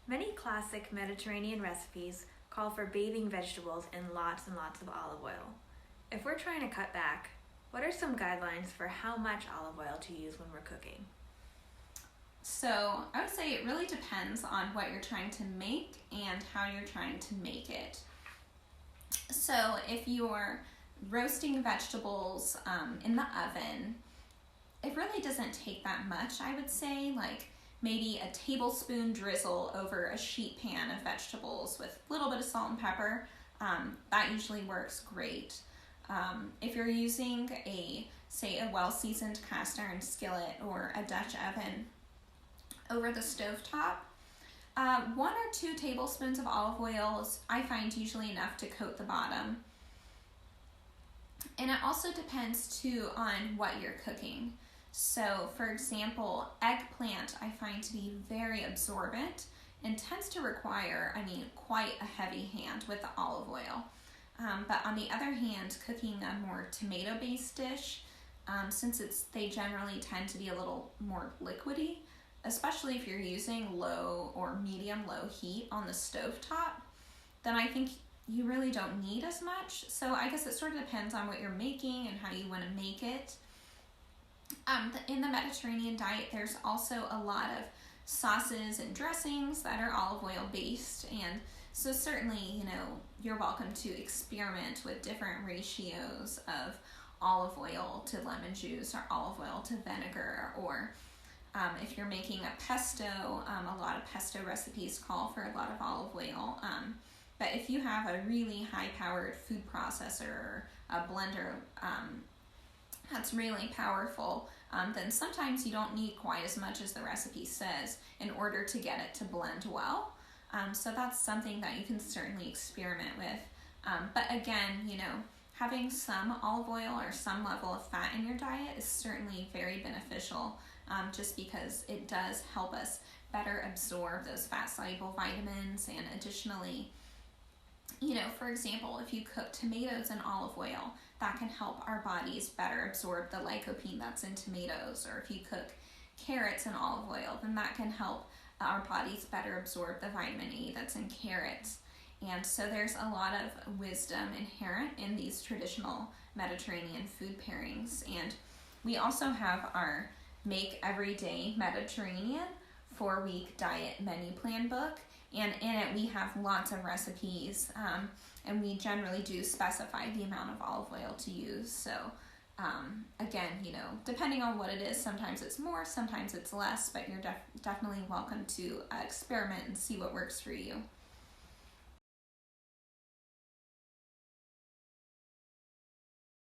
Many classic Mediterranean recipes call for bathing vegetables in lots and lots of olive oil. If we're trying to cut back, what are some guidelines for how much olive oil to use when we're cooking? So I would say it really depends on what you're trying to make and how you're trying to make it. So if you're roasting vegetables in the oven, it really doesn't take that much, I would say, like maybe a tablespoon drizzle over a sheet pan of vegetables with a little bit of salt and pepper. That usually works great. If you're using a well-seasoned cast iron skillet or a Dutch oven over the stovetop, 1 or 2 tablespoons of olive oil is, I find, usually enough to coat the bottom. And it also depends too on what you're cooking. So for example, eggplant I find to be very absorbent and tends to require, quite a heavy hand with the olive oil. But on the other hand, cooking a more tomato-based dish, since they generally tend to be a little more liquidy, especially if you're using low or medium-low heat on the stovetop, then I think you really don't need as much. So I guess it sort of depends on what you're making and how you want to make it. In the Mediterranean diet, there's also a lot of sauces and dressings that are olive oil based, and so certainly, you're welcome to experiment with different ratios of olive oil to lemon juice or olive oil to vinegar, or if you're making a pesto, a lot of pesto recipes call for a lot of olive oil. But if you have a really high-powered food processor or a blender that's really powerful, then sometimes you don't need quite as much as the recipe says in order to get it to blend well. So that's something that you can certainly experiment with. But again, having some olive oil or some level of fat in your diet is certainly very beneficial, just because it does help us better absorb those fat-soluble vitamins. And additionally, for example, if you cook tomatoes in olive oil, that can help our bodies better absorb the lycopene that's in tomatoes. Or if you cook carrots in olive oil, then that can help our bodies better absorb the vitamin A that's in carrots. And so there's a lot of wisdom inherent in these traditional Mediterranean food pairings. And we also have our Make Everyday Mediterranean 4-week diet menu plan book. And in it, we have lots of recipes, and we generally do specify the amount of olive oil to use. So again, depending on what it is, sometimes it's more, sometimes it's less, but you're definitely welcome to experiment and see what works for you.